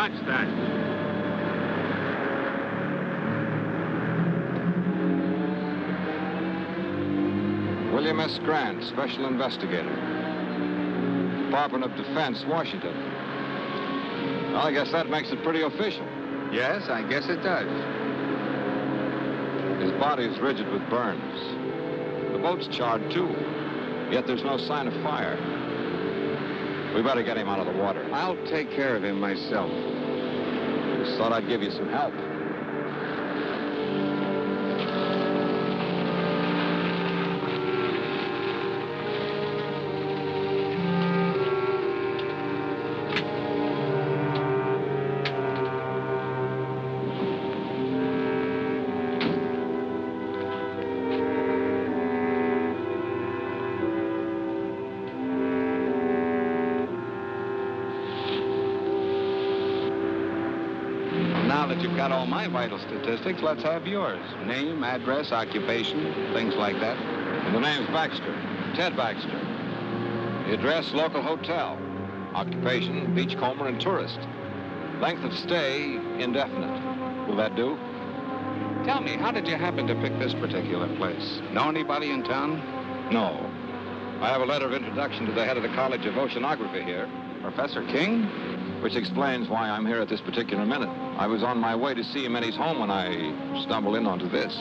Watch that. William S. Grant, Special Investigator. Department of Defense, Washington. Well, I guess that makes it pretty official. Yes, I guess it does. His body is rigid with burns. The boat's charred, too. Yet there's no sign of fire. We better get him out of the water. I'll take care of him myself. Just thought I'd give you some help. Now that you've got all my vital statistics, let's have yours. Name, address, occupation, things like that. The name's Baxter. Ted Baxter. The address, local hotel. Occupation, beachcomber and tourist. Length of stay, indefinite. Will that do? Tell me, how did you happen to pick this particular place? Know anybody in town? No. I have a letter of introduction to the head of the College of Oceanography here. Professor King? Which explains why I'm here at this particular minute. I was on my way to see him in his home when I stumbled in onto this.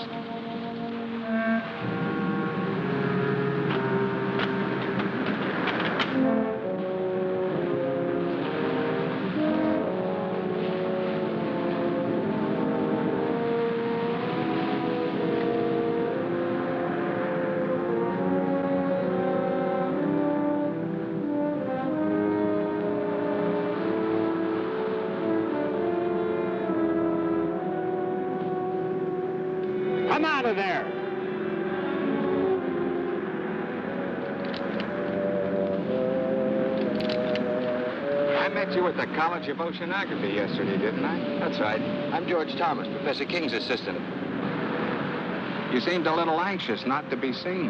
Come out of there! I met you at the College of Oceanography yesterday, didn't I? That's right. I'm George Thomas, Professor King's assistant. You seemed a little anxious not to be seen.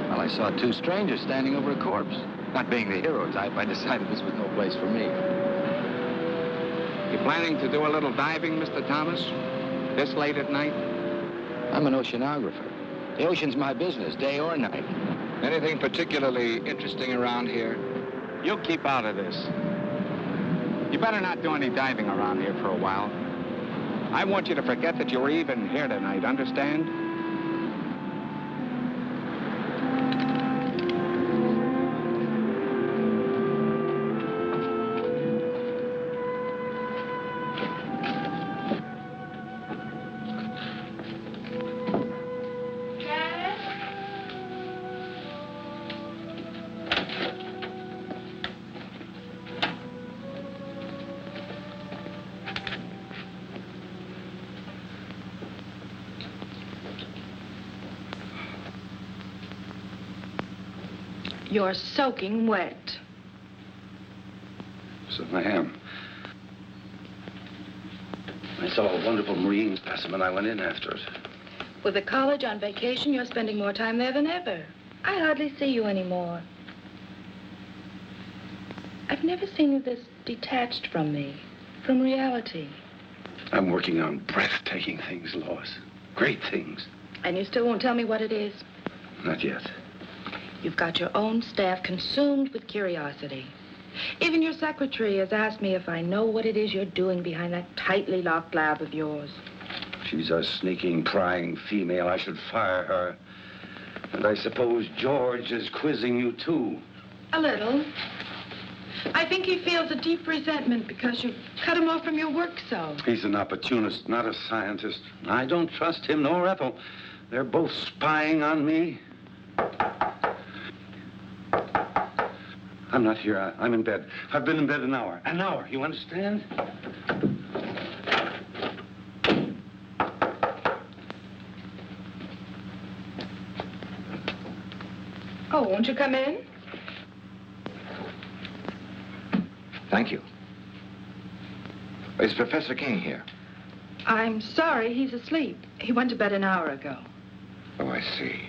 Well, I saw two strangers standing over a corpse. Not being the hero type, I decided this was no place for me. You planning to do a little diving, Mr. Thomas? This late at night? I'm an oceanographer. The ocean's my business, day or night. Anything particularly interesting around here? You'll keep out of this. You better not do any diving around here for a while. I want you to forget that you were even here tonight, understand? You're soaking wet. So I am. I saw a wonderful marine specimen. I went in after it. With the college on vacation, you're spending more time there than ever. I hardly see you anymore. I've never seen you this detached from me, from reality. I'm working on breathtaking things, Lois. Great things. And you still won't tell me what it is? Not yet. You've got your own staff consumed with curiosity. Even your secretary has asked me if I know what it is you're doing behind that tightly locked lab of yours. She's a sneaking, prying female. I should fire her. And I suppose George is quizzing you, too. A little. I think he feels a deep resentment because you cut him off from your work so. He's an opportunist, not a scientist. I don't trust him nor Ethel. They're both spying on me. I'm not here. I'm in bed. I've been in bed an hour. An hour, you understand? Oh, won't you come in? Thank you. Is Professor King here? I'm sorry, he's asleep. He went to bed an hour ago. Oh, I see.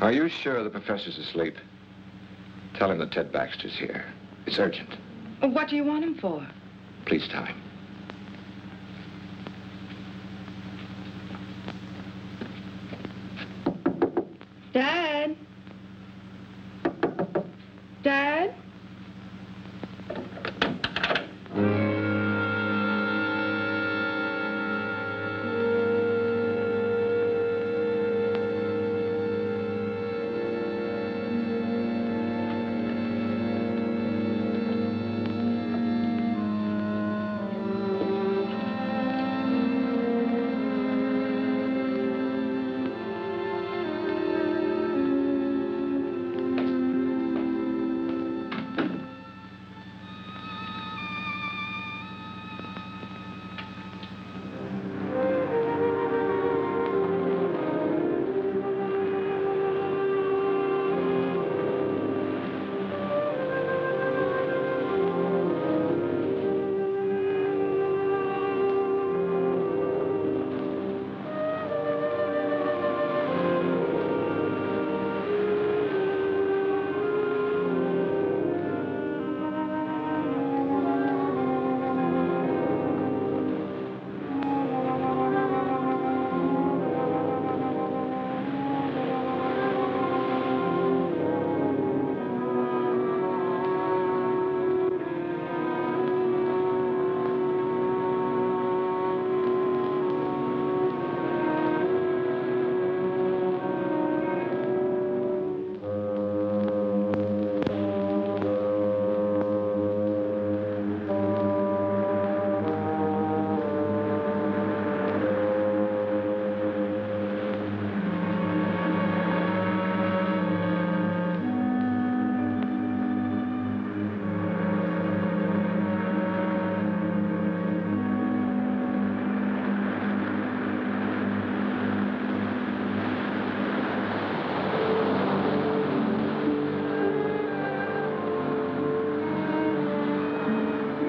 Are you sure the professor's asleep? Tell him that Ted Baxter's here. It's urgent. What do you want him for? Please tell him. Dad? Dad?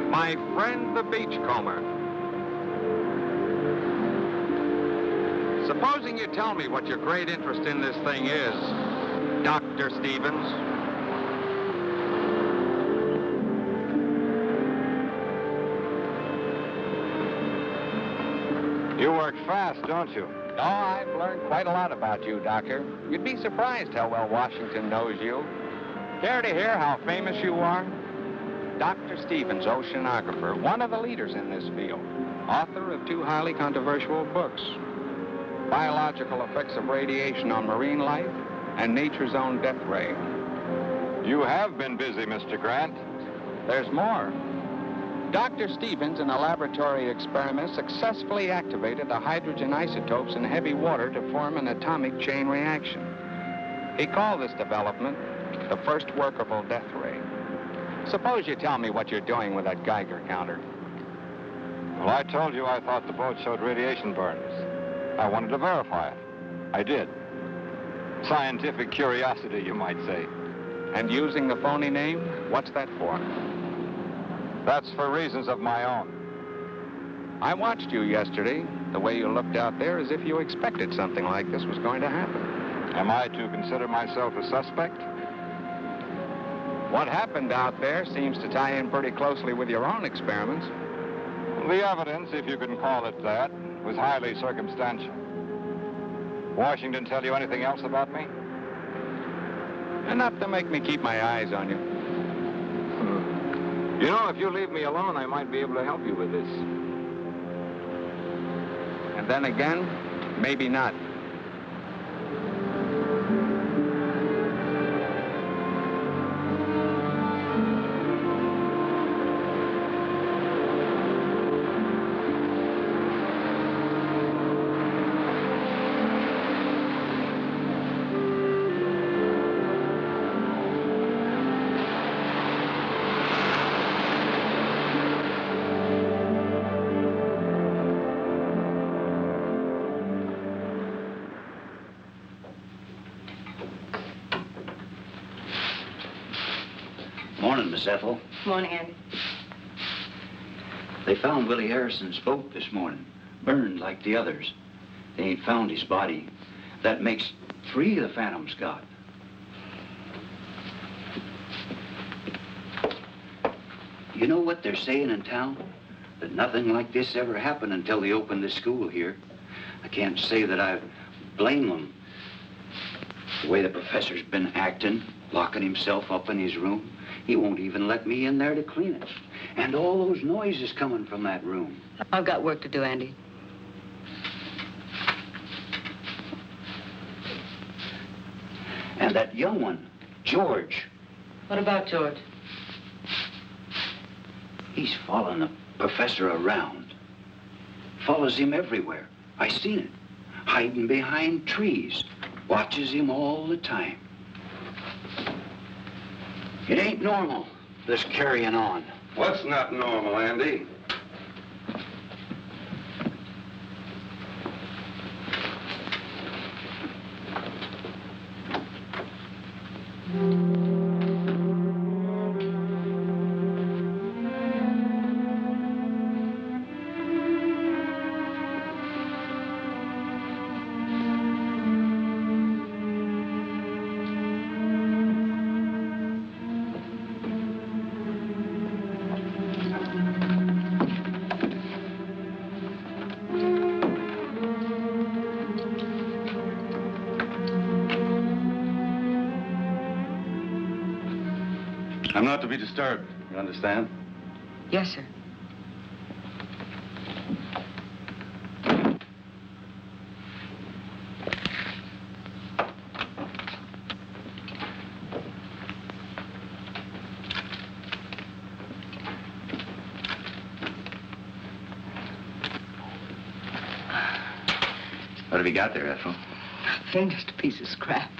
My friend the beachcomber. Supposing you tell me what your great interest in this thing is, Dr. Stevens. You work fast, don't you? Oh, I've learned quite a lot about you, Doctor. You'd be surprised how well Washington knows you. Care to hear how famous you are? Dr. Stevens, oceanographer, one of the leaders in this field, author of 2 highly controversial books, Biological Effects of Radiation on Marine Life and Nature's Own Death Ray. You have been busy, Mr. Grant. There's more. Dr. Stevens, in a laboratory experiment, successfully activated the hydrogen isotopes in heavy water to form an atomic chain reaction. He called this development the first workable death ray. Suppose you tell me what you're doing with that Geiger counter. Well, I told you I thought the boat showed radiation burns. I wanted to verify it. I did. Scientific curiosity, you might say. And using the phony name, what's that for? That's for reasons of my own. I watched you yesterday, the way you looked out there as if you expected something like this was going to happen. Am I to consider myself a suspect? What happened out there seems to tie in pretty closely with your own experiments. The evidence, if you can call it that, was highly circumstantial. Washington tell you anything else about me? Enough to make me keep my eyes on you. You know, if you leave me alone, I might be able to help you with this. And then again, maybe not. Morning, Miss Ethel. Morning, Andy. They found Willie Harrison's boat this morning, burned like the others. They ain't found his body. That makes 3 the Phantoms got. You know what they're saying in town? That nothing like this ever happened until they opened the school here. I can't say that I blame them. The way the professor's been acting, locking himself up in his room. He won't even let me in there to clean it. And all those noises coming from that room. I've got work to do, Andy. And that young one, George. What about George? He's following the professor around. Follows him everywhere. I seen it. Hiding behind trees. Watches him all the time. It ain't normal, this carrying on. What's not normal, Andy? I'm not to be disturbed, you understand? Yes, sir. What have you got there, Ethel? Nothing, just a piece of scrap.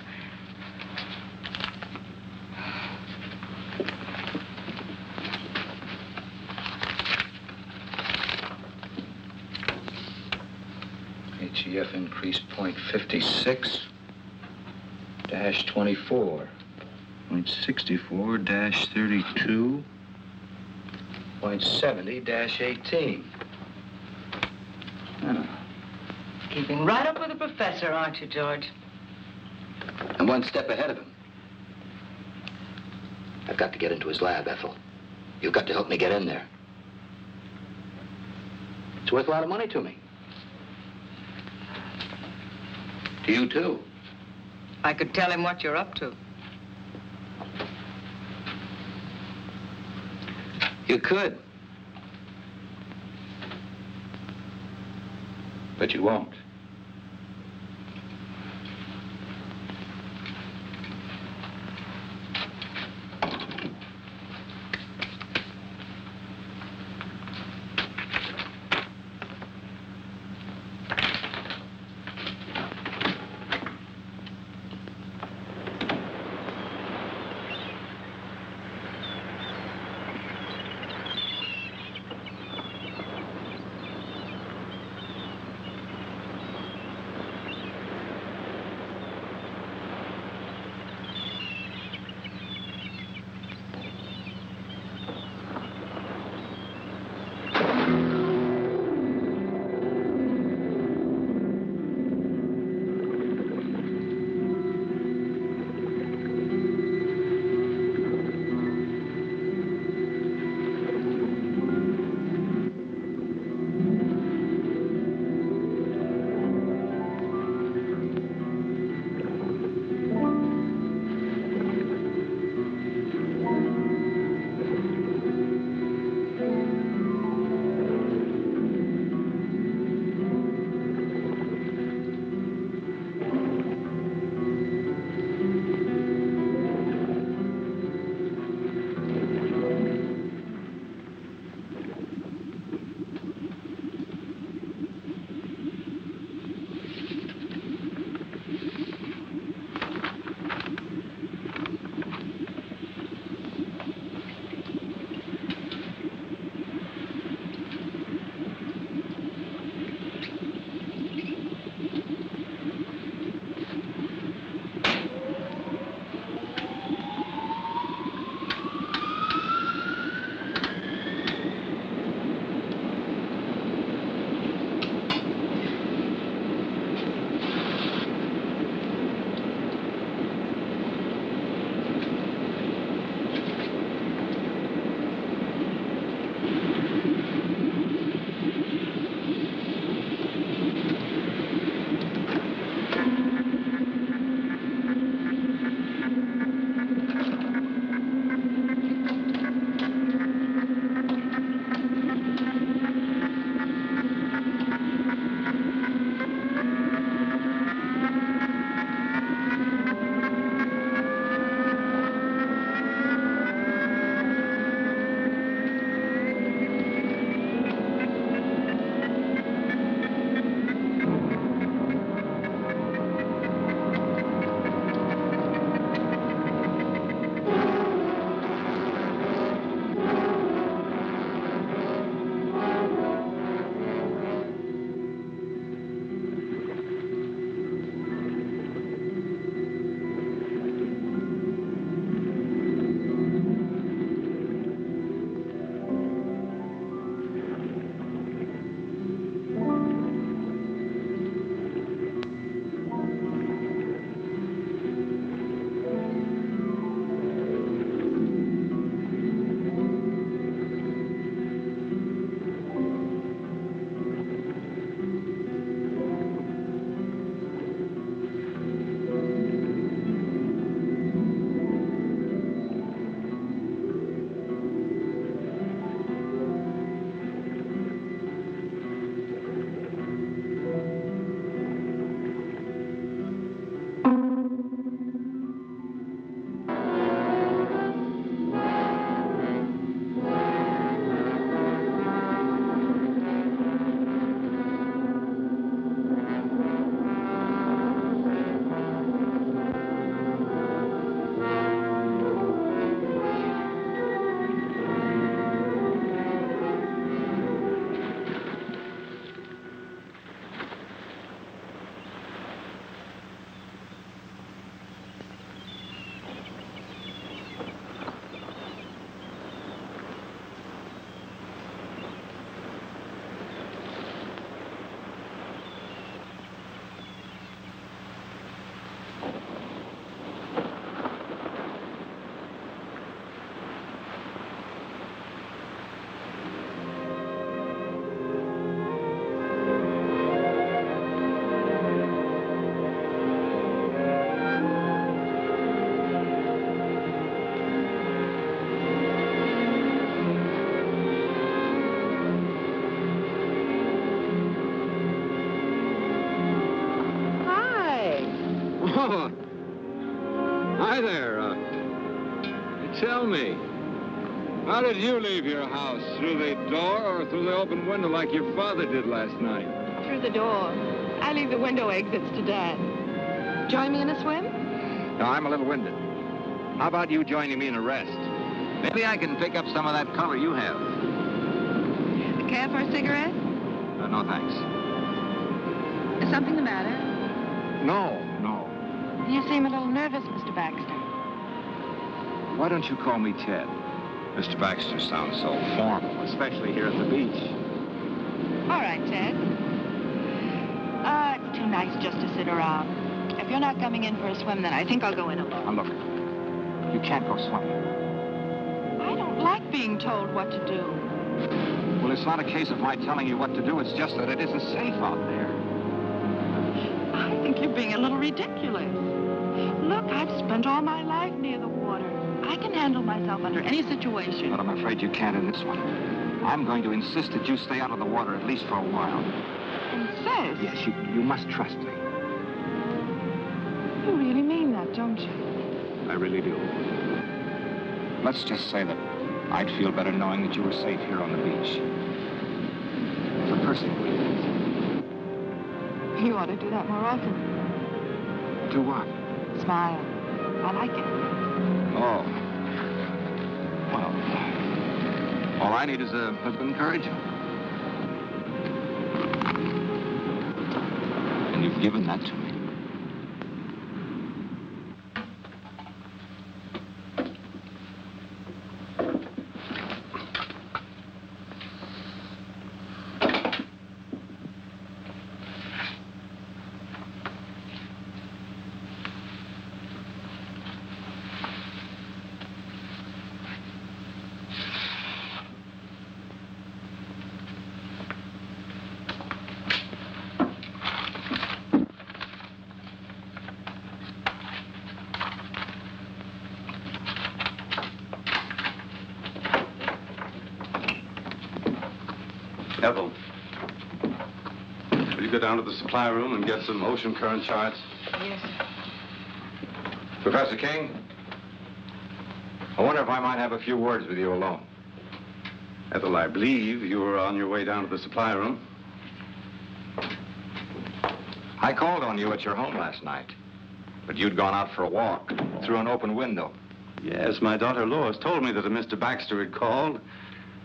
HEF increased 0.56 dash 24. 0.64 dash 32. 0.70 dash 18. Keeping right up with the professor, aren't you, George? I'm one step ahead of him. I've got to get into his lab, Ethel. You've got to help me get in there. It's worth a lot of money to me. To you, too. I could tell him what you're up to. You could. But you won't. Oh, hi there. Tell me, how did you leave your house? Through the door or through the open window like your father did last night? Through the door. I leave the window exits to Dad. Join me in a swim? No, I'm a little winded. How about you joining me in a rest? Maybe I can pick up some of that color you have. Care for a cigarette? No, thanks. Is something the matter? No. You seem a little nervous, Mr. Baxter. Why don't you call me Ted? Mr. Baxter sounds so formal, especially here at the beach. All right, Ted. It's too nice just to sit around. If you're not coming in for a swim, then I think I'll go in alone. Now, look, you can't go swimming. I don't like being told what to do. Well, it's not a case of my telling you what to do. It's just that it isn't safe out there. I think you're being a little ridiculous. Look, I've spent all my life near the water. I can handle myself under any situation. But I'm afraid you can't in this one. I'm going to insist that you stay out of the water at least for a while. Insist? Yes, you must trust me. You really mean that, don't you? I really do. Let's just say that I'd feel better knowing that you were safe here on the beach. For personal reasons. You ought to do that more often. Do what? Smile. I like it. Oh. Well, all I need is a bit of encouragement. And you've given that to me. Ethel, will you go down to the supply room and get some ocean current charts? Yes, sir. Professor King, I wonder if I might have a few words with you alone. Ethel, I believe you were on your way down to the supply room. I called on you at your home last night, but you'd gone out for a walk through an open window. Yes, my daughter Lois told me that a Mr. Baxter had called.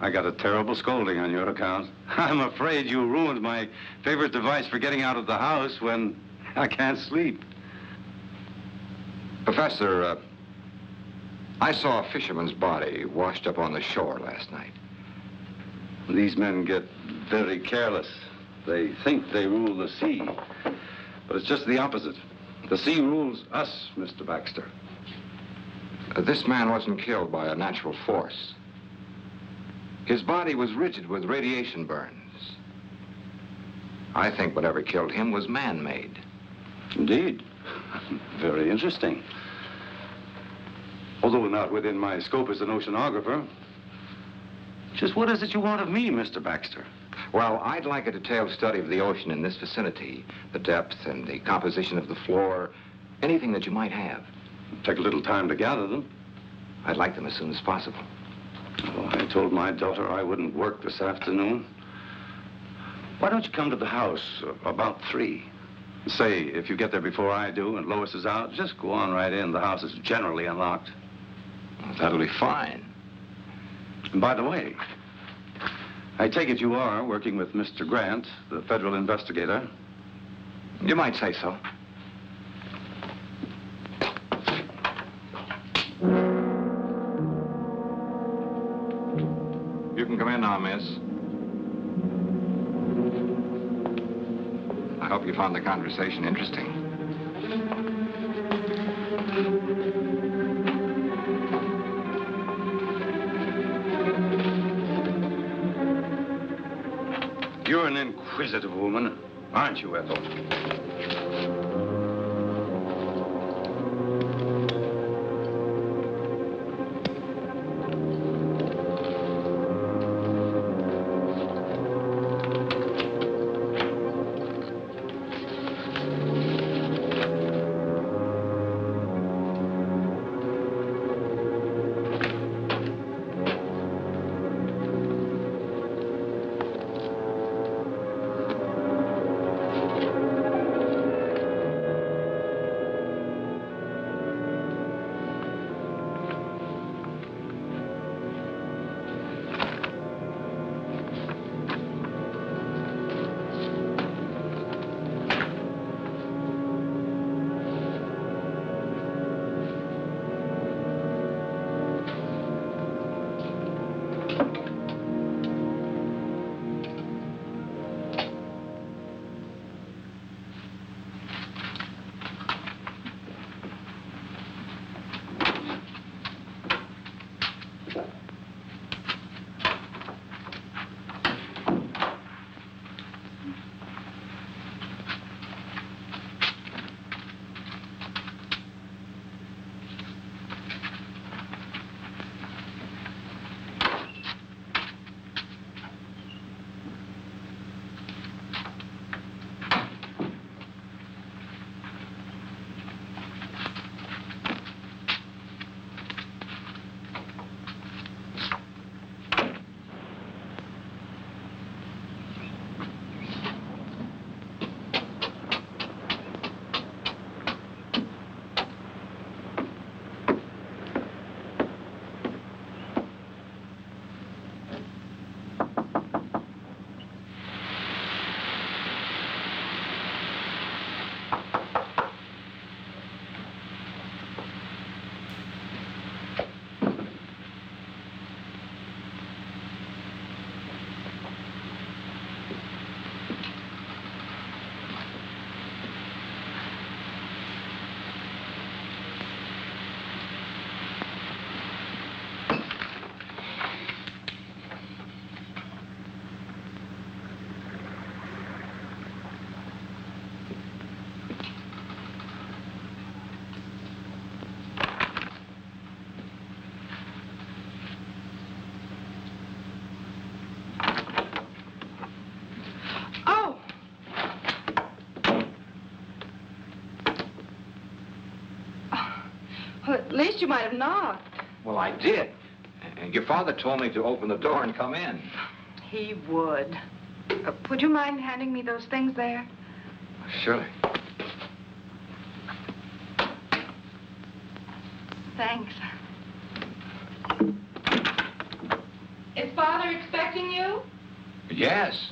I got a terrible scolding on your account. I'm afraid you ruined my favorite device for getting out of the house when I can't sleep. Professor, I saw a fisherman's body washed up on the shore last night. These men get very careless. They think they rule the sea, but it's just the opposite. The sea rules us, Mr. Baxter. This man wasn't killed by a natural force. His body was rigid with radiation burns. I think whatever killed him was man-made. Indeed. Very interesting. Although not within my scope as an oceanographer. Just what is it you want of me, Mr. Baxter? Well, I'd like a detailed study of the ocean in this vicinity, the depth and the composition of the floor, anything that you might have. Take a little time to gather them. I'd like them as soon as possible. Oh, I told my daughter I wouldn't work this afternoon. Why don't you come to the house about 3? Say, if you get there before I do and Lois is out, just go on right in. The house is generally unlocked. Well, that'll be fine. And by the way, I take it you are working with Mr. Grant, the federal investigator. You might say so. You can come in now, miss. I hope you found the conversation interesting. You're an inquisitive woman, aren't you, Ethel? you might have knocked. Well, I did. And your father told me to open the door and come in. He would. Would you mind handing me those things there? Surely. Thanks. Is Father expecting you? Yes.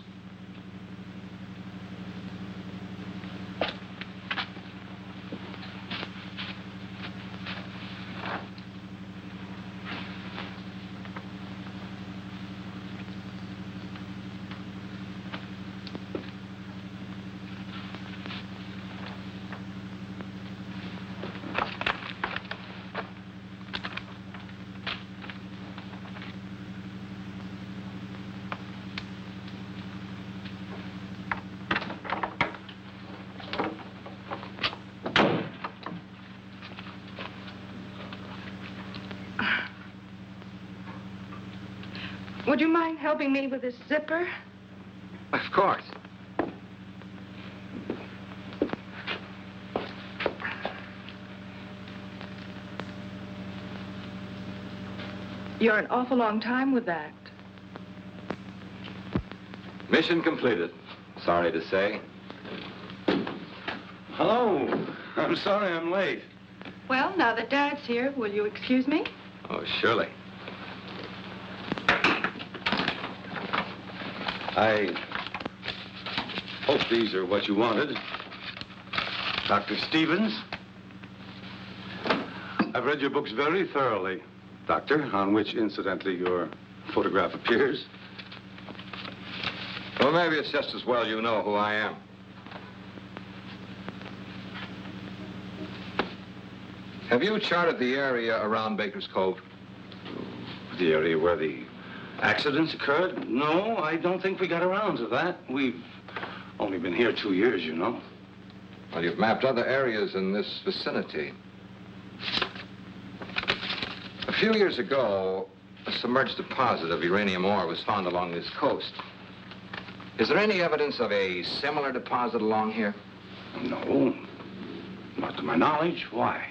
Would you mind helping me with this zipper? Of course. You're an awful long time with that. Mission completed. Sorry to say. Hello. I'm sorry I'm late. Well, now that Dad's here, will you excuse me? Oh, surely. I hope these are what you wanted. Dr. Stevens. I've read your books very thoroughly, Doctor, on which, incidentally, your photograph appears. Well, maybe it's just as well you know who I am. Have you charted the area around Baker's Cove? The area where the accidents occurred? No, I don't think we got around to that. We've only been here 2 years, you know. Well, you've mapped other areas in this vicinity. A few years ago, a submerged deposit of uranium ore was found along this coast. Is there any evidence of a similar deposit along here? No, not to my knowledge. Why?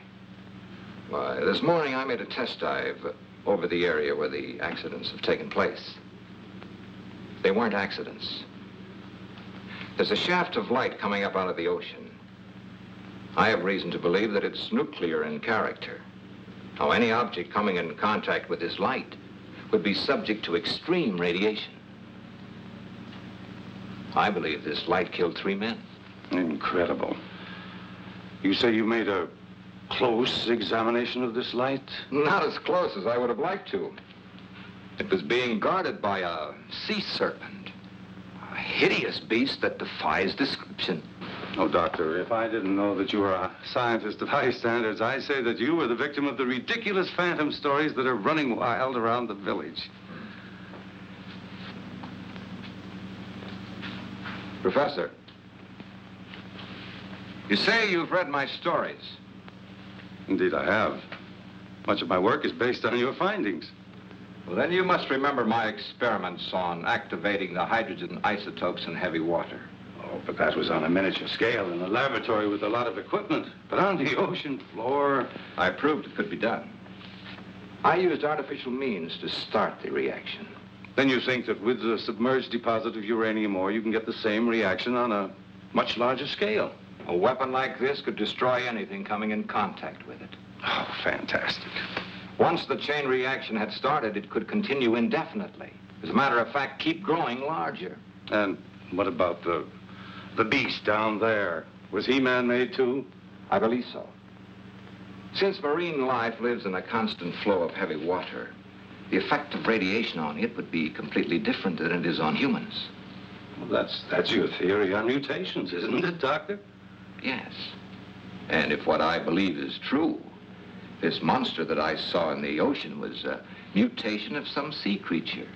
Why, this morning I made a test dive over the area where the accidents have taken place. They weren't accidents. There's a shaft of light coming up out of the ocean. I have reason to believe that it's nuclear in character. Now, any object coming in contact with this light would be subject to extreme radiation. I believe this light killed 3 men. Incredible. You say you made a close examination of this light? Not as close as I would have liked to. It was being guarded by a sea serpent, a hideous beast that defies description. Oh, Doctor, if I didn't know that you were a scientist of high standards, I'd say that you were the victim of the ridiculous phantom stories that are running wild around the village. Professor, you say you've read my stories. Indeed, I have. Much of my work is based on your findings. Well, then you must remember my experiments on activating the hydrogen isotopes in heavy water. Oh, but that was on a miniature scale in a laboratory with a lot of equipment. But on the ocean floor... I proved it could be done. I used artificial means to start the reaction. Then you think that with the submerged deposit of uranium ore, you can get the same reaction on a much larger scale? A weapon like this could destroy anything coming in contact with it. Oh, fantastic. Once the chain reaction had started, it could continue indefinitely. As a matter of fact, keep growing larger. And what about the beast down there? Was he man-made too? I believe so. Since marine life lives in a constant flow of heavy water, the effect of radiation on it would be completely different than it is on humans. Well, that's your theory on mutations, isn't it, Doctor? Yes. And if what I believe is true, this monster that I saw in the ocean was a mutation of some sea creature.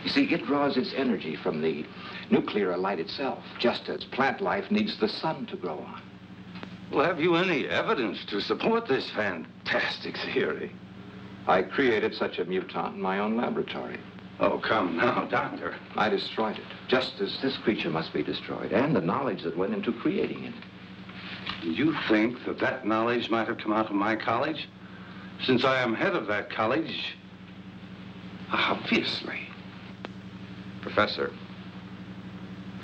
You see, it draws its energy from the nuclear light itself, just as plant life needs the sun to grow on. Well, have you any evidence to support this fantastic theory? I created such a mutant in my own laboratory. Oh, come now, Doctor. I destroyed it, just as this creature must be destroyed, and the knowledge that went into creating it. You think that knowledge might have come out of my college? since I am head of that college, obviously. Professor,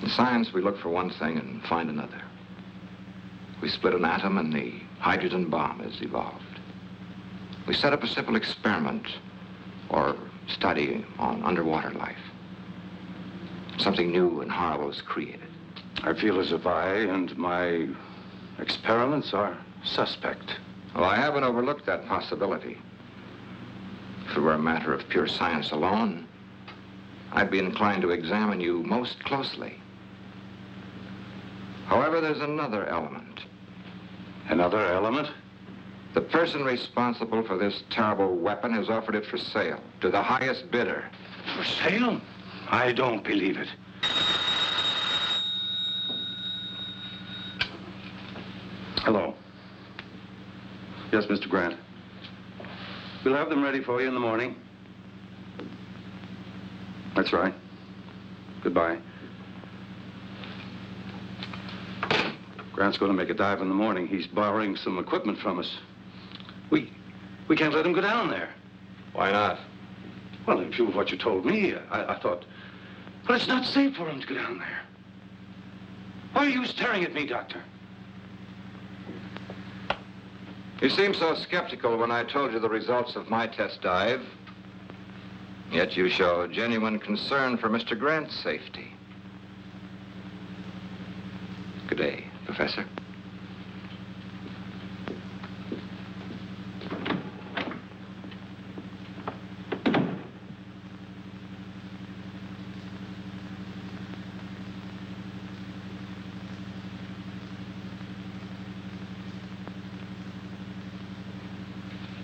in science we look for one thing and find another. We split an atom and the hydrogen bomb is evolved. We set up a simple experiment or study on underwater life. Something new and horrible is created. I feel as if I and my experiments are suspect. Well, I haven't overlooked that possibility. If it were a matter of pure science alone, I'd be inclined to examine you most closely. However, there's another element. Another element? The person responsible for this terrible weapon has offered it for sale to the highest bidder. For sale? I don't believe it. Hello. Yes, Mr. Grant. We'll have them ready for you in the morning. That's right. Goodbye. Grant's going to make a dive in the morning. He's borrowing some equipment from us. We can't let him go down there. Why not? Well, in view of what you told me, I thought, well, it's not safe for him to go down there. Why are you staring at me, Doctor? You seemed so skeptical when I told you the results of my test dive. Yet you show genuine concern for Mr. Grant's safety. Good day, Professor.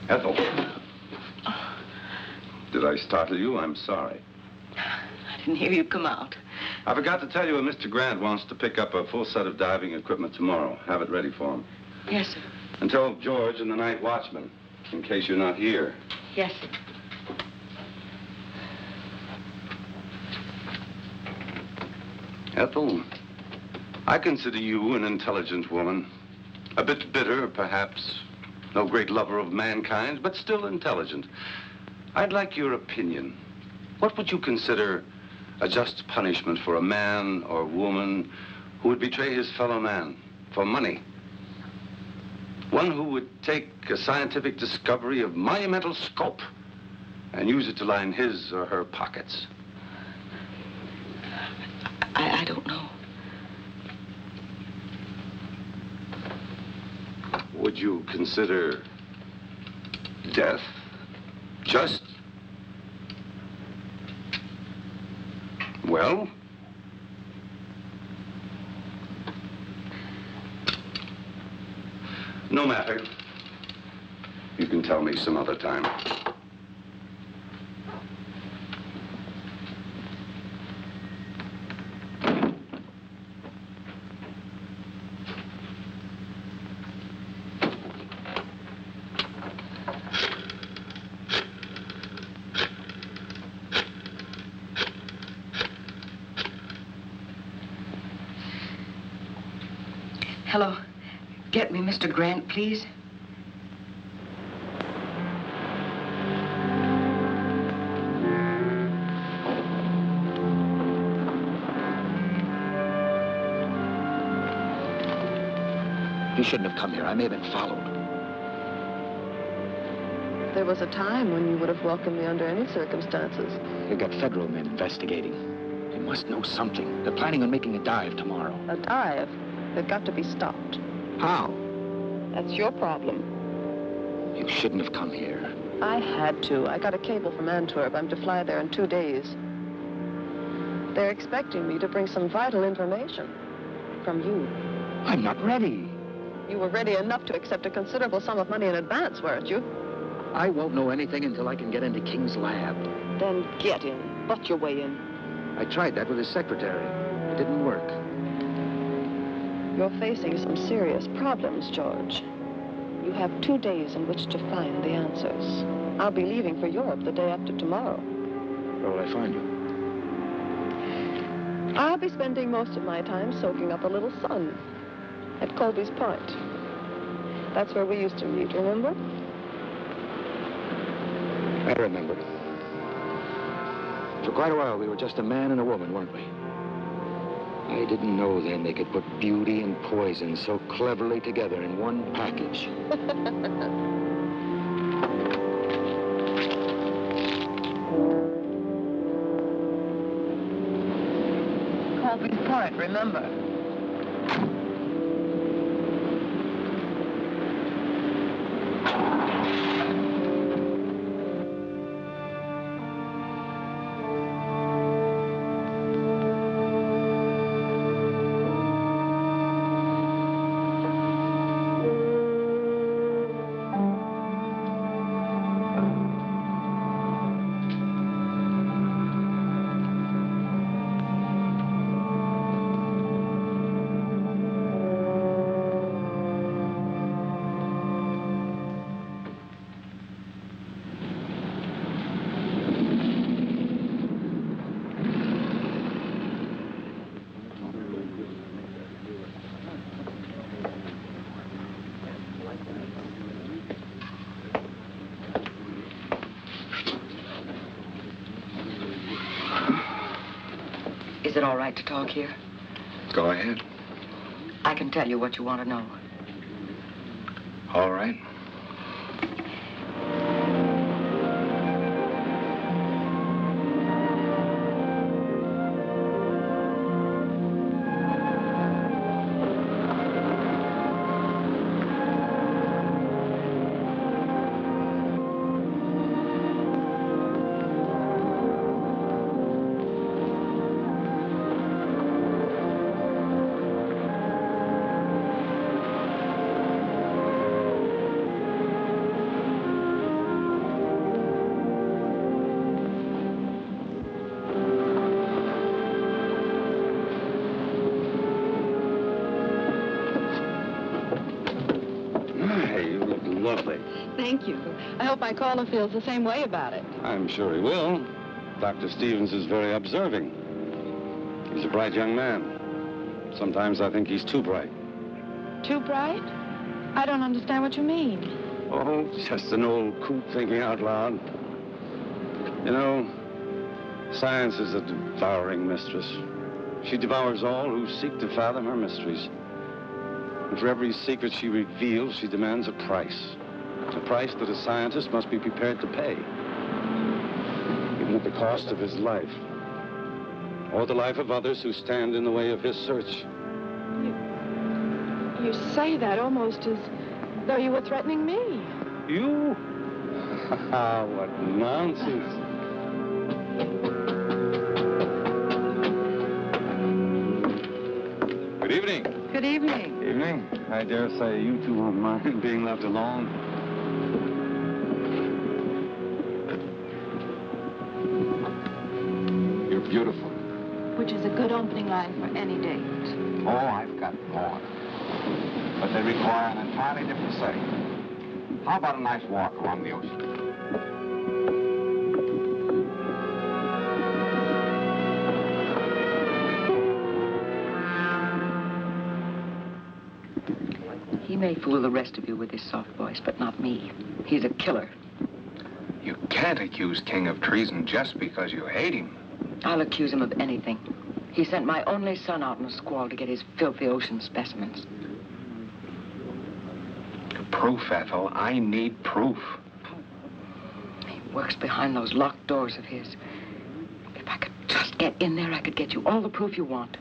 Ethel. Did I startle you? I'm sorry. I didn't hear you come out. I forgot to tell you Mr. Grant wants to pick up a full set of diving equipment tomorrow. Have it ready for him. Yes, sir. And tell George and the night watchman, in case you're not here. Yes, sir. Ethel, I consider you an intelligent woman. A bit bitter, perhaps. No great lover of mankind, but still intelligent. I'd like your opinion. What would you consider a just punishment for a man or woman who would betray his fellow man for money? One who would take a scientific discovery of monumental scope and use it to line his or her pockets. I don't know. Would you consider death just? Well? No matter. You can tell me some other time. Hello. Get me Mr. Grant, please. You shouldn't have come here. I may have been followed. There was a time when you would have welcomed me under any circumstances. You've got federal men investigating. They must know something. They're planning on making a dive tomorrow. A dive? They've got to be stopped. How? That's your problem. You shouldn't have come here. I had to. I got a cable from Antwerp. I'm to fly there in 2 days. They're expecting me to bring some vital information from you. I'm not ready. You were ready enough to accept a considerable sum of money in advance, weren't you? I won't know anything until I can get into King's lab. Then get in. Butt your way in. I tried that with his secretary. It didn't work. You're facing some serious problems, George. You have 2 days in which to find the answers. I'll be leaving for Europe the day after tomorrow. Where will I find you? I'll be spending most of my time soaking up a little sun at Colby's Point. That's where we used to meet, remember? I remember. For quite a while, we were just a man and a woman, weren't we? I didn't know then they could put beauty and poison so cleverly together in one package. Coffee's part, remember. Is it all right to talk here? Go ahead. I can tell you what you want to know. All right. Lovely. Thank you. I hope my caller feels the same way about it. I'm sure he will. Dr. Stevens is very observing. He's a bright young man. Sometimes I think he's too bright. Too bright? I don't understand what you mean. Oh, just an old coot thinking out loud. You know, science is a devouring mistress. She devours all who seek to fathom her mysteries. And for every secret she reveals, she demands a price. A price that a scientist must be prepared to pay. Even at the cost of his life. Or the life of others who stand in the way of his search. You say that almost as though you were threatening me. You? What nonsense. Good evening. Good evening. Evening. I dare say you two won't mind being left alone. You're beautiful. Which is a good opening line for any date. Oh, I've got more. But they require an entirely different setting. How about a nice walk along the ocean? He may fool the rest of you with his soft voice, but not me. He's a killer. You can't accuse King of treason just because you hate him. I'll accuse him of anything. He sent my only son out in a squall to get his filthy ocean specimens. Proof, Ethel. I need proof. He works behind those locked doors of his. If I could just get in there, I could get you all the proof you want.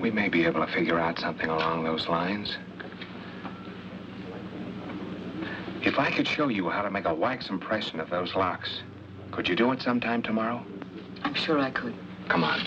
We may be able to figure out something along those lines. If I could show you how to make a wax impression of those locks, could you do it sometime tomorrow? I'm sure I could. Come on.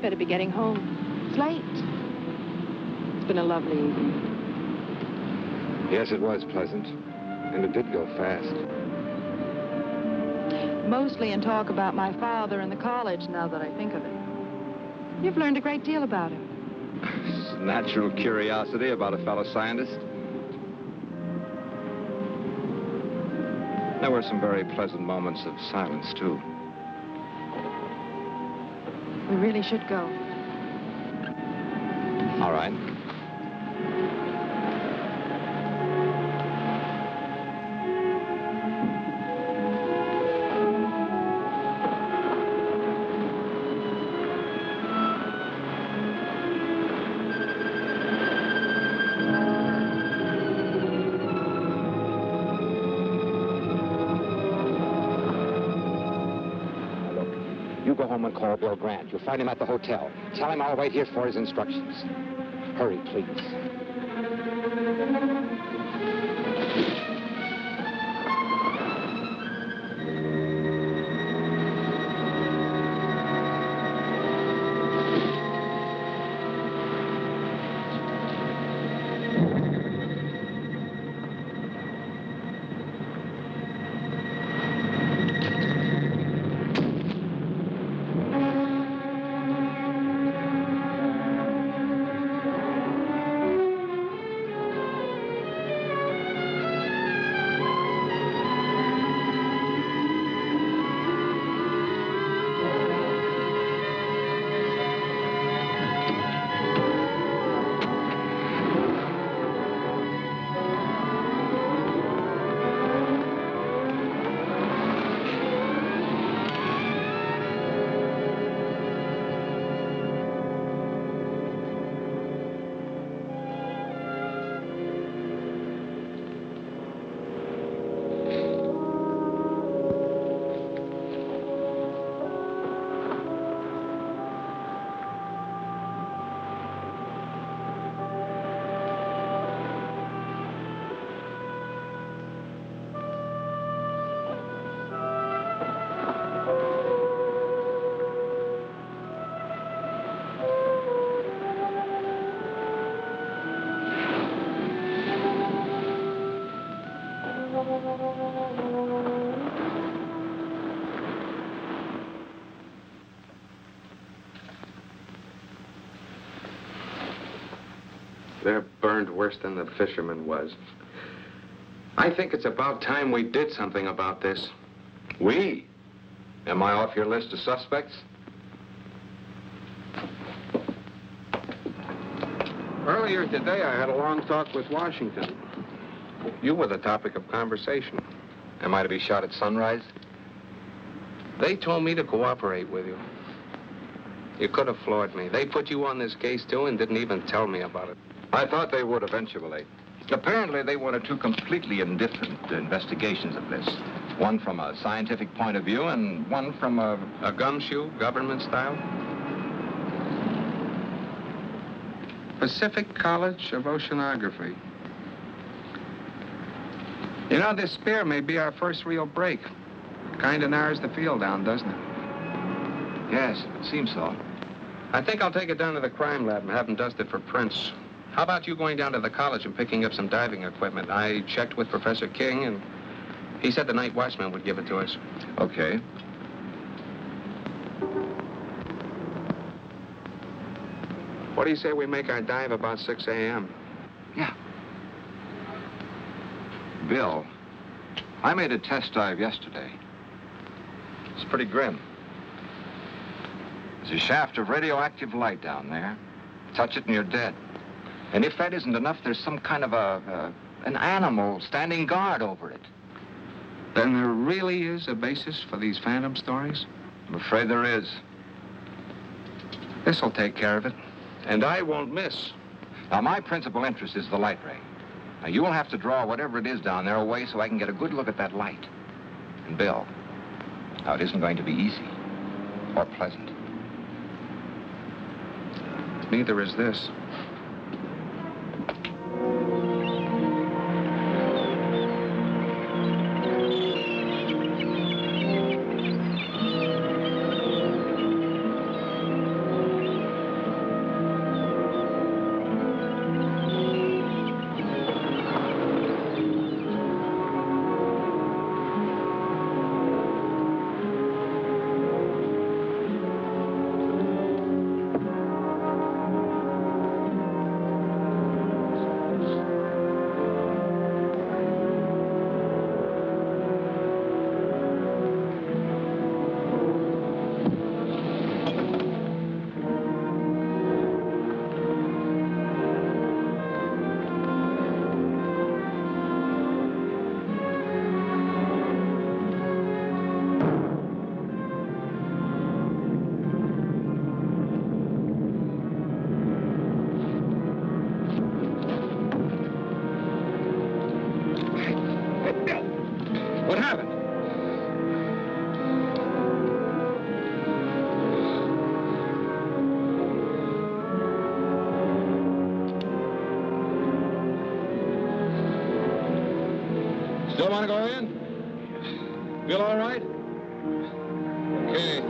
better be getting home. It's late. It's been a lovely evening. Yes, it was pleasant. And it did go fast. Mostly in talk about my father and the college, now that I think of it. You've learned a great deal about him. Natural curiosity about a fellow scientist. There were some very pleasant moments of silence, too. We really should go. All right. You go home and call Bill Grant. You'll find him at the hotel. Tell him I'll wait here for his instructions. Hurry, please. They're burned worse than the fisherman was. I think it's about time we did something about this. We? Am I off your list of suspects? Earlier today, I had a long talk with Washington. You were the topic of conversation. Am I to be shot at sunrise? They told me to cooperate with you. You could have floored me. They put you on this case, too, and didn't even tell me about it. I thought they would eventually. Apparently, they wanted two completely indifferent investigations of this. One from a scientific point of view and one from a gumshoe, government style? Pacific College of Oceanography. You know, this spear may be our first real break. Kind of narrows the field down, doesn't it? Yes, it seems so. I think I'll take it down to the crime lab and have them dust it for prints. How about you going down to the college and picking up some diving equipment? I checked with Professor King, and he said the night watchman would give it to us. Okay. What do you say we make our dive about 6 a.m.? Yeah. Bill, I made a test dive yesterday. It's pretty grim. There's a shaft of radioactive light down there. Touch it and you're dead. And if that isn't enough, there's some kind of an animal standing guard over it. Then there really is a basis for these phantom stories? I'm afraid there is. This'll take care of it. And I won't miss. Now, my principal interest is the light ray. Now, you will have to draw whatever it is down there away so I can get a good look at that light. And Bill, now, it isn't going to be easy or pleasant. Neither is this. to go in? Feel all right? Okay.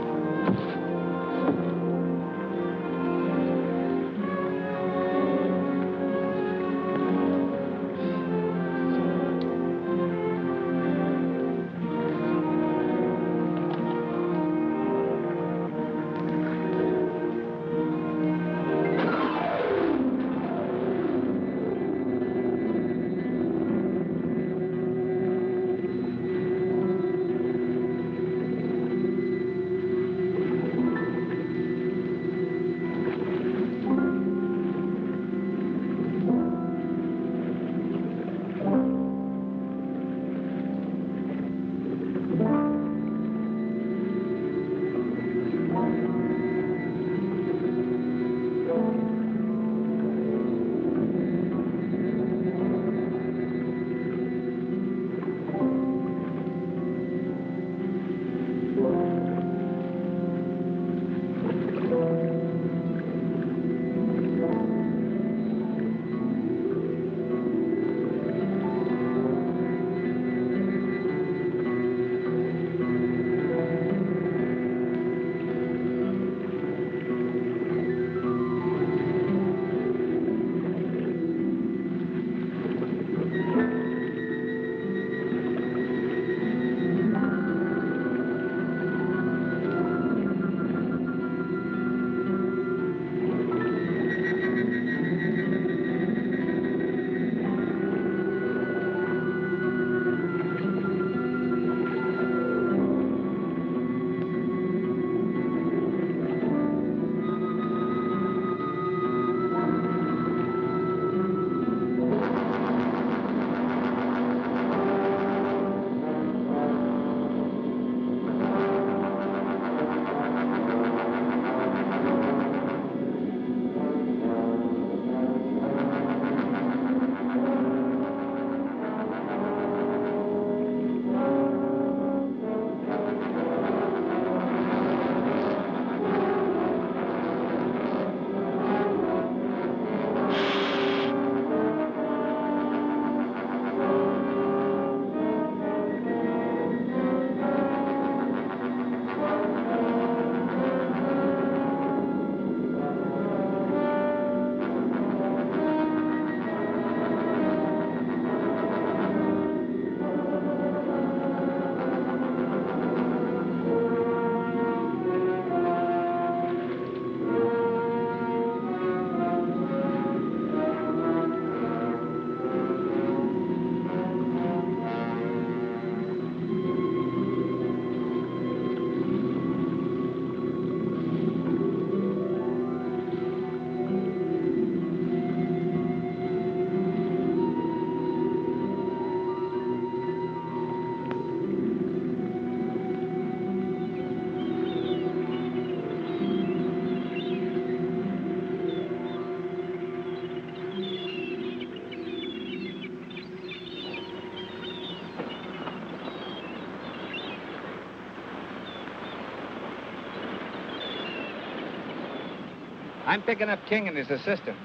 I'm picking up King and his assistant.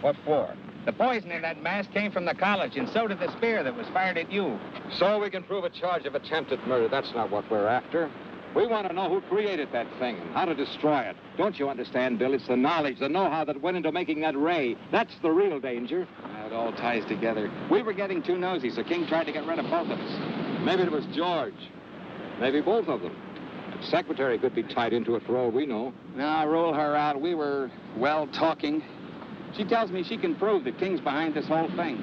What for? The poison in that mask came from the college, and so did the spear that was fired at you. So we can prove a charge of attempted murder. That's not what we're after. We want to know who created that thing and how to destroy it. Don't you understand, Bill? It's the knowledge, the know-how that went into making that ray. That's the real danger. It all ties together. We were getting too nosy, so King tried to get rid of both of us. Maybe it was George. Maybe both of them. The secretary could be tied into it for all we know. Now, roll her out. We were, well, talking. She tells me she can prove that King's behind this whole thing.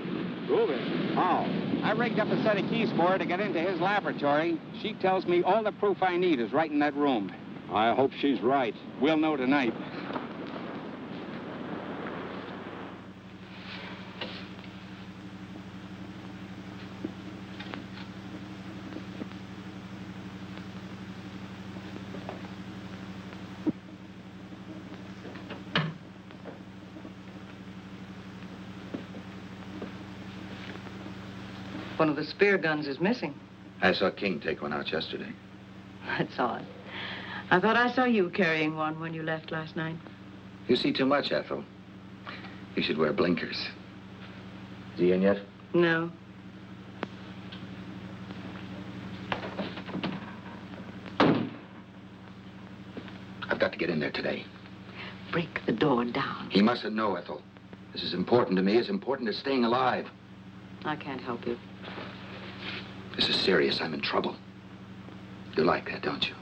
Prove it? How? I rigged up a set of keys for her to get into his laboratory. She tells me all the proof I need is right in that room. I hope she's right. We'll know tonight. One of the spear guns is missing. I saw King take one out yesterday. That's odd. I thought I saw you carrying one when you left last night. You see too much, Ethel. You should wear blinkers. Is he in yet? No. I've got to get in there today. Break the door down. He mustn't know, Ethel. This is important to me, as important as staying alive. I can't help you. This is serious. I'm in trouble. You like that, don't you?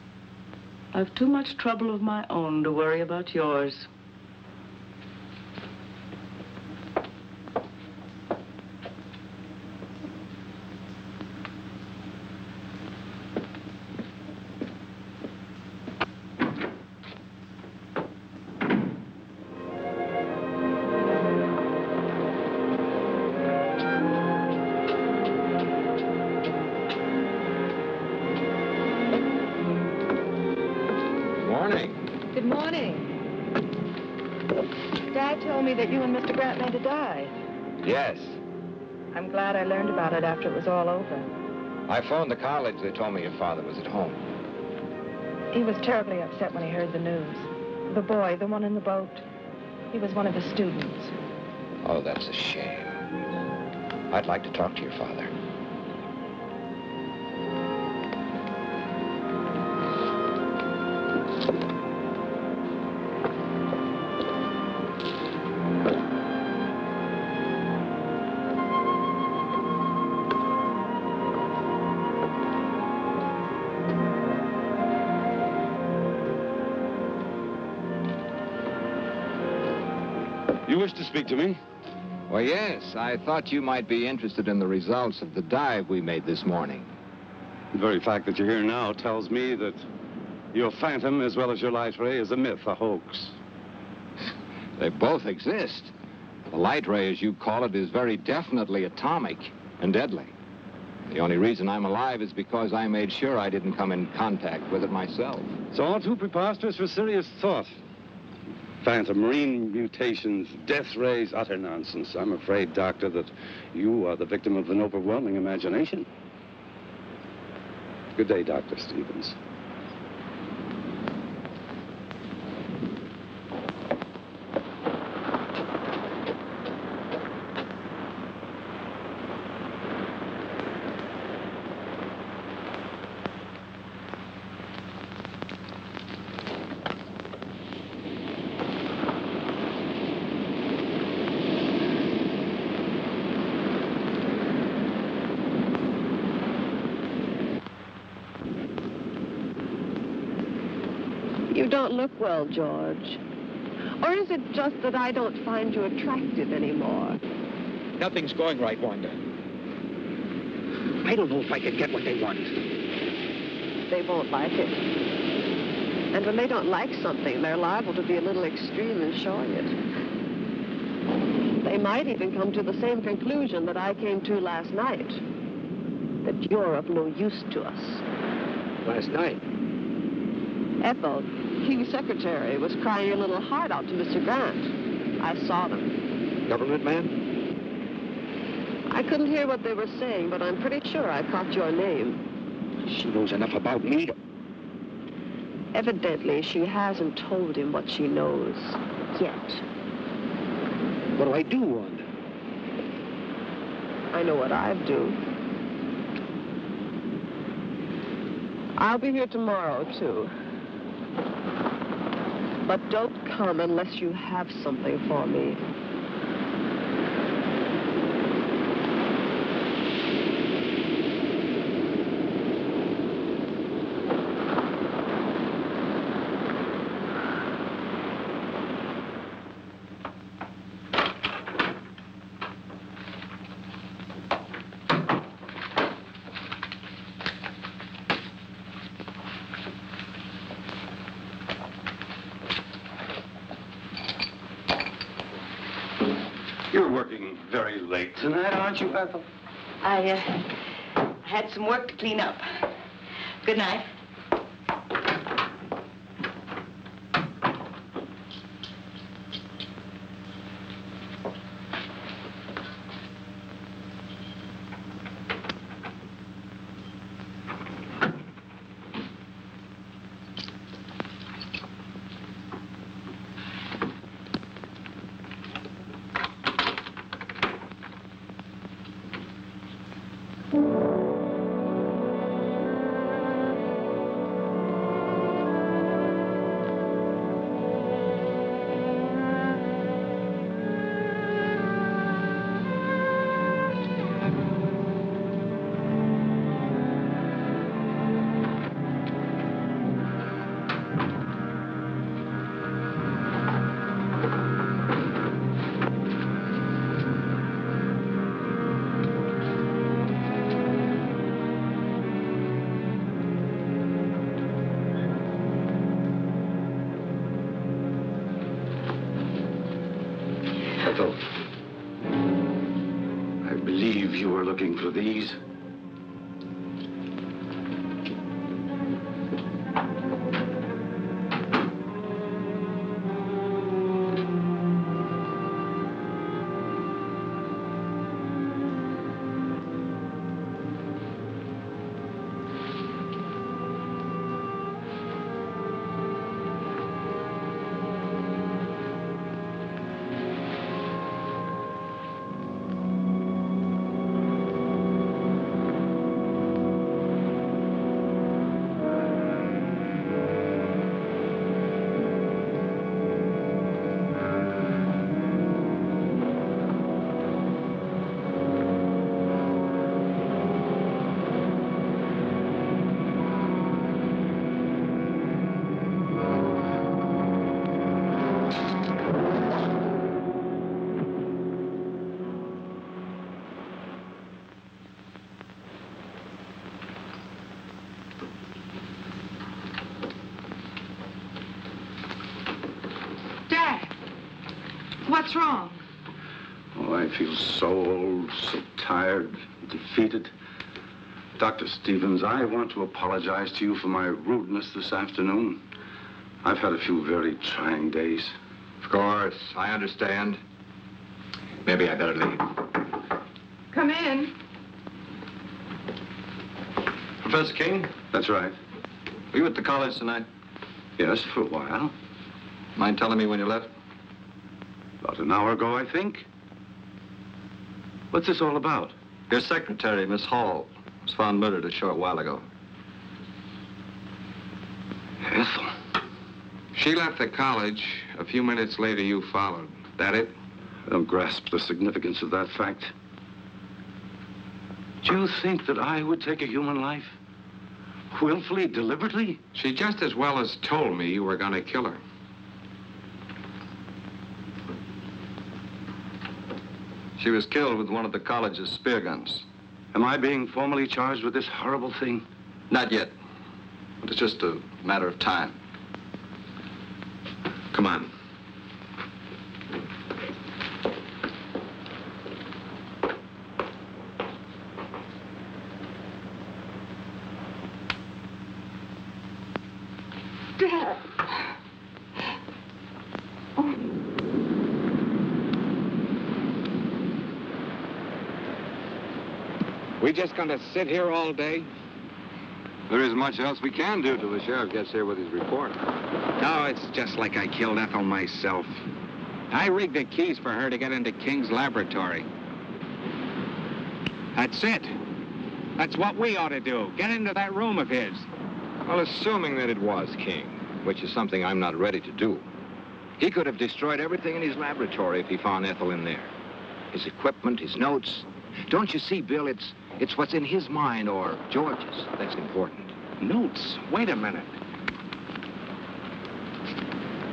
I've too much trouble of my own to worry about yours. Good morning. Dad told me that you and Mr. Grant made a dive. Yes. I'm glad I learned about it after it was all over. I phoned the college. They told me your father was at home. He was terribly upset when he heard the news. The boy, the one in the boat, he was one of his students. Oh, that's a shame. I'd like to talk to your father. You wish to speak to me? Well, yes. I thought you might be interested in the results of the dive we made this morning. The very fact that you're here now tells me that your phantom, as well as your light ray, is a myth, a hoax. They both exist. The light ray, as you call it, is very definitely atomic and deadly. The only reason I'm alive is because I made sure I didn't come in contact with it myself. It's all too preposterous for serious thought. Phantom, marine mutations, death rays, utter nonsense. I'm afraid, Doctor, that you are the victim of an overwhelming imagination. Good day, Dr. Stevens. You don't look well, George. Or is it just that I don't find you attractive anymore? Nothing's going right, Wanda. I don't know if I can get what they want. They won't like it. And when they don't like something, they're liable to be a little extreme in showing it. They might even come to the same conclusion that I came to last night. That you're of no use to us. Last night? Ethel, King's secretary, was crying her little heart out to Mr. Grant. I saw them. Government man? I couldn't hear what they were saying, but I'm pretty sure I caught your name. She knows enough about me to... Evidently, she hasn't told him what she knows yet. What do I do, Wanda? I know what I'd do. I'll be here tomorrow, too. But don't come unless you have something for me. You're working very late tonight, aren't you, Ethel? I had some work to clean up. Good night. Ethel, I believe you were looking for these. What's wrong? Oh, I feel so old, so tired, defeated. Dr. Stevens, I want to apologize to you for my rudeness this afternoon. I've had a few very trying days. Of course, I understand. Maybe I better leave. Come in. Professor King? That's right. Were you at the college tonight? Yes, for a while. Mind telling me when you left? About an hour ago, I think. What's this all about? Your secretary, Miss Hall, was found murdered a short while ago. Ethel? She left the college. A few minutes later, you followed. That it? I don't grasp the significance of that fact. Do you think that I would take a human life? Willfully, deliberately? She just as well as told me you were going to kill her. She was killed with one of the college's spear guns. Am I being formally charged with this horrible thing? Not yet. But it's just a matter of time. Come on. Dad. We just gonna sit here all day? There isn't much else we can do till the sheriff gets here with his report. No, it's just like I killed Ethel myself. I rigged the keys for her to get into King's laboratory. That's it. That's what we ought to do. Get into that room of his. Well, assuming that it was King, which is something I'm not ready to do, he could have destroyed everything in his laboratory if he found Ethel in there. His equipment, his notes. Don't you see, Bill, it's what's in his mind or George's that's important. Notes? Wait a minute.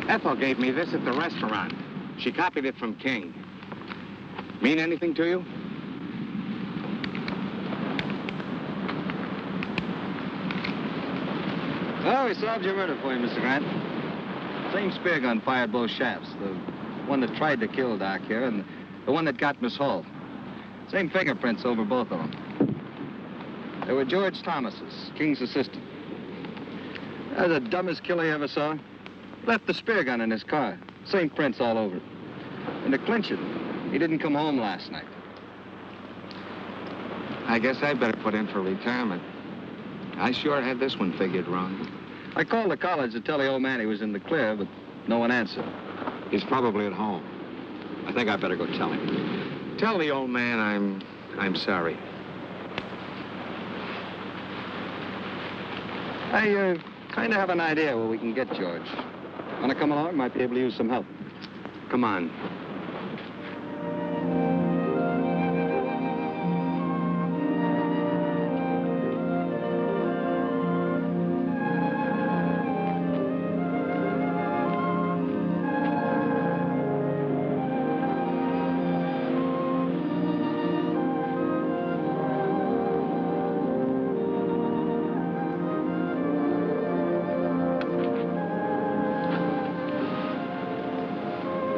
Ethel gave me this at the restaurant. She copied it from King. Mean anything to you? Oh, we solved your murder for you, Mr. Grant. Same spear gun fired both shafts. The one that tried to kill Doc here and the one that got Miss Hall. Same fingerprints over both of them. They were George Thomas's, King's assistant. The dumbest killer you ever saw. Left the spear gun in his car. Same prints all over it. And to clinch it, he didn't come home last night. I guess I better put in for retirement. I sure had this one figured wrong. I called the college to tell the old man he was in the clear, but no one answered. He's probably at home. I think I better go tell him. Tell the old man I'm sorry. I kind of have an idea where we can get George. Want to come along? Might be able to use some help. Come on.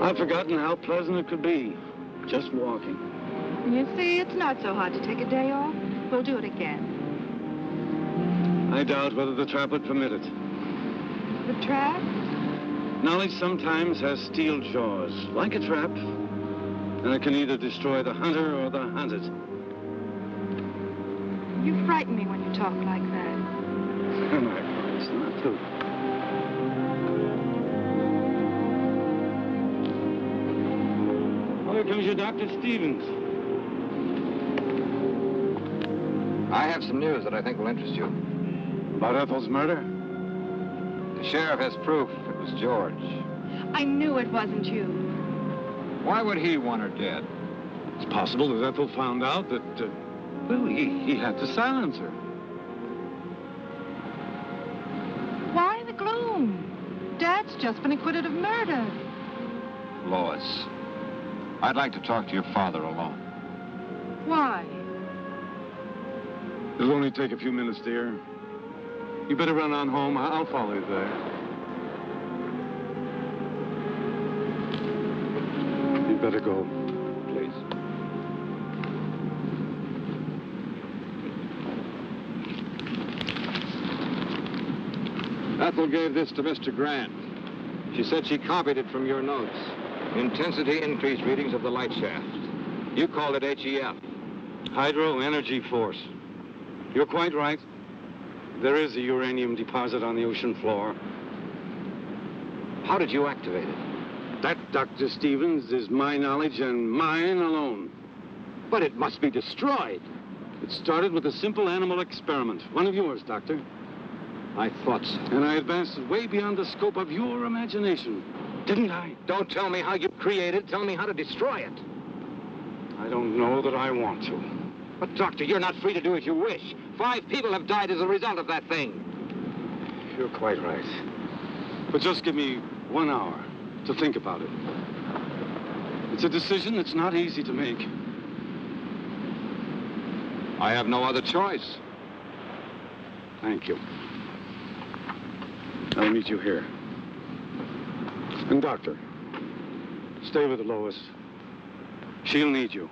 I've forgotten how pleasant it could be, just walking. You see, it's not so hard to take a day off. We'll do it again. I doubt whether the trap would permit it. The trap? Knowledge sometimes has steel jaws, like a trap, and it can either destroy the hunter or the hunted. You frighten me when you talk like that. And I promise not to. Oh, here comes your Dr. Stevens. I have some news that I think will interest you. About Ethel's murder? The sheriff has proof it was George. I knew it wasn't you. Why would he want her dead? It's possible that Ethel found out that, well, he had to silence her. Why the gloom? Dad's just been acquitted of murder. Lois, I'd like to talk to your father alone. Why? It'll only take a few minutes, dear. You better run on home. I'll follow you there. You better go, please. Ethel gave this to Mr. Grant. She said she copied it from your notes. Intensity increased readings of the light shaft. You called it HEF. Hydro Energy Force. You're quite right. There is a uranium deposit on the ocean floor. How did you activate it? That, Dr. Stevens, is my knowledge and mine alone. But it must be destroyed. It started with a simple animal experiment. One of yours, Doctor. I thought so. And I advanced it way beyond the scope of your imagination. Didn't I? Don't tell me how you created it. Tell me how to destroy it. I don't know that I want to. But, Doctor, you're not free to do as you wish. 5 people have died as a result of that thing. You're quite right. But just give me 1 hour to think about it. It's a decision that's not easy to make. I have no other choice. Thank you. I'll meet you here. And, Doctor, stay with Lois. She'll need you.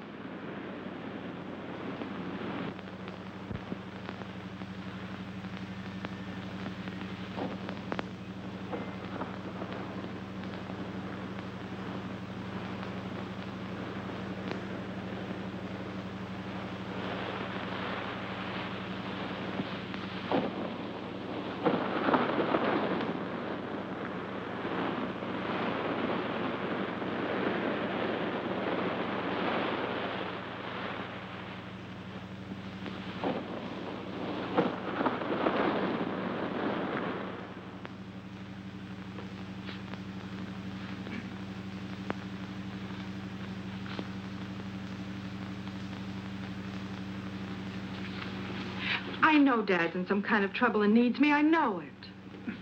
I know Dad's in some kind of trouble and needs me. I know it.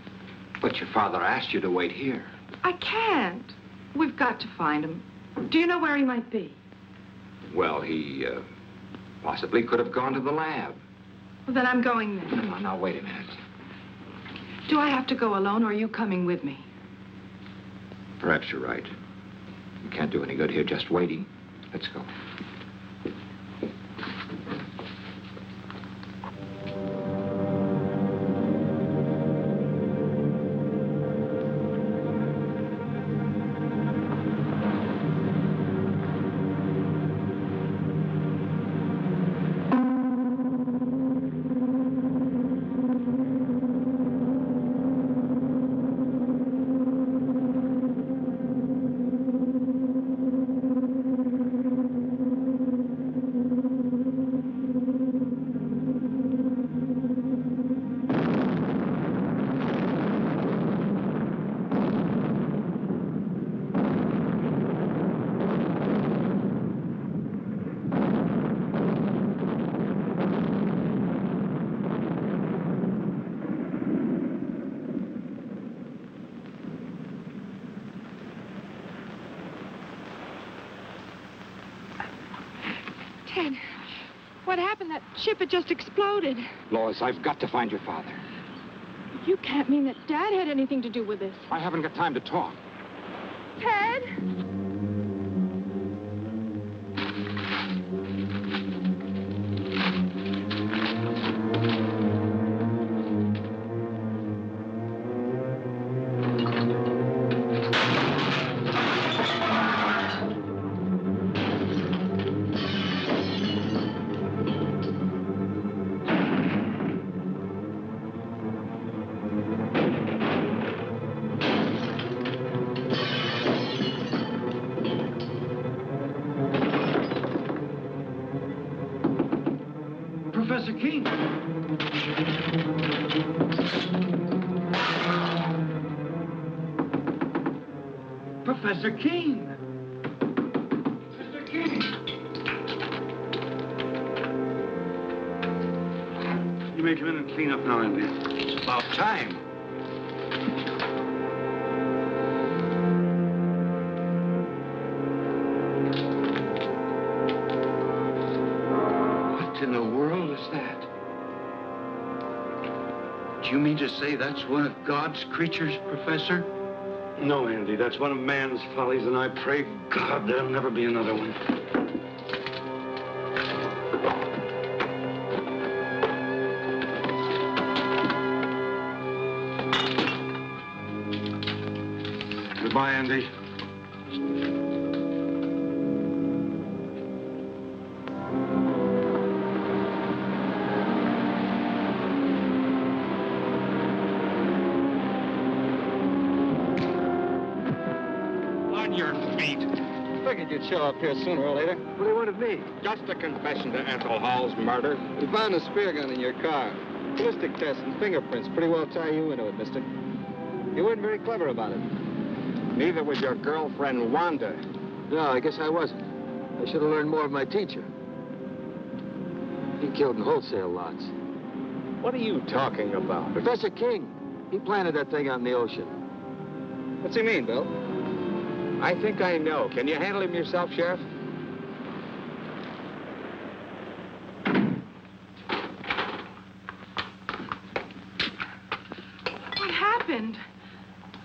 But your father asked you to wait here. I can't. We've got to find him. Do you know where he might be? Well, he possibly could have gone to the lab. Well, then I'm going there. Now, wait a minute. Do I have to go alone, or are you coming with me? Perhaps you're right. We can't do any good here just waiting. Let's go. Ted, what happened? That ship had just exploded. Lois, I've got to find your father. You can't mean that Dad had anything to do with this. I haven't got time to talk. Ted? Professor King. Professor King. Mr. King. You may come in and clean up now, Andy. It's about time. What in the world is that? Do you mean to say that's one of God's creatures, Professor? No, Andy, that's one of man's follies, and I pray God there'll never be another one. Goodbye, Andy. On your feet. Figured you'd show up here sooner or later. What do you want of me? Just a confession to Ethel Hall's murder. We found a spear gun in your car. Ballistic tests and fingerprints pretty well tie you into it, mister. You weren't very clever about it. Neither was your girlfriend, Wanda. No, I guess I wasn't. I should have learned more of my teacher. He killed in wholesale lots. What are you talking about? Professor King. He planted that thing out in the ocean. What's he mean, Bill? I think I know. Can you handle him yourself, Sheriff? What happened?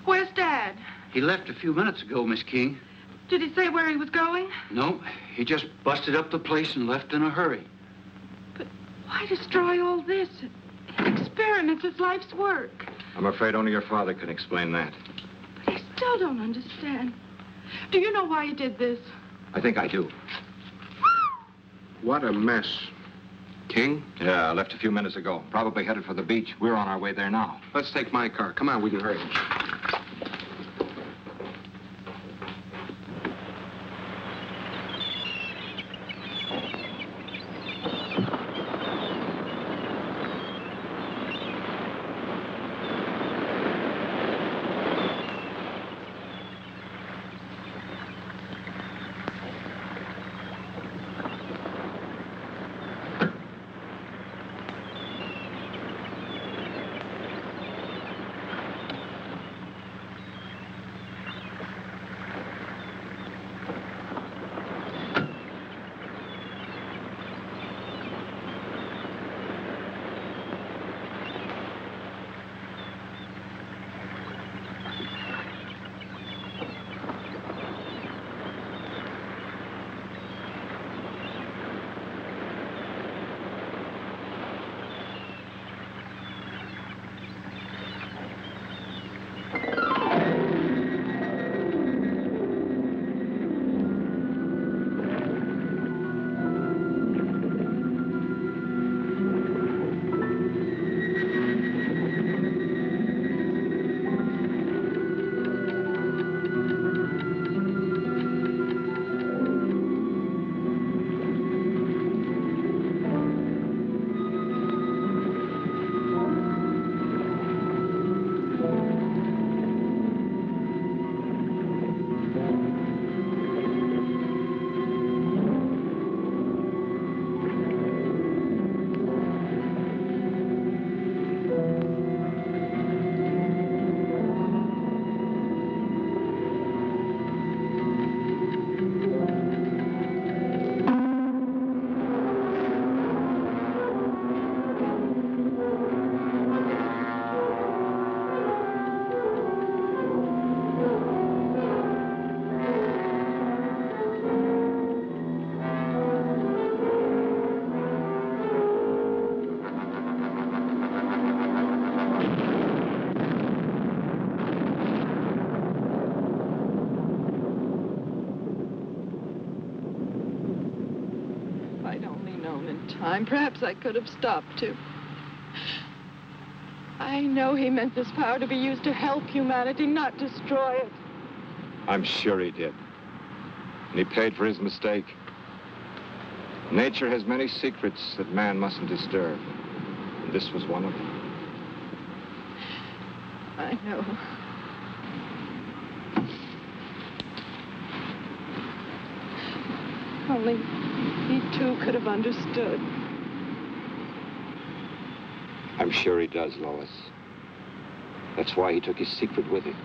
Where's Dad? He left a few minutes ago, Miss King. Did he say where he was going? No, he just busted up the place and left in a hurry. But why destroy all this? His experiments, his life's work. I'm afraid only your father can explain that. But I still don't understand. Do you know why he did this? I think I do. What a mess. King? Yeah, I left a few minutes ago. Probably headed for the beach. We're on our way there now. Let's take my car. Come on, we can hurry. time. Perhaps I could have stopped him. I know he meant this power to be used to help humanity, not destroy it. I'm sure he did. And he paid for his mistake. Nature has many secrets that man mustn't disturb. And this was one of them. I know. Only he too could have understood. I'm sure he does, Lois. That's why he took his secret with him.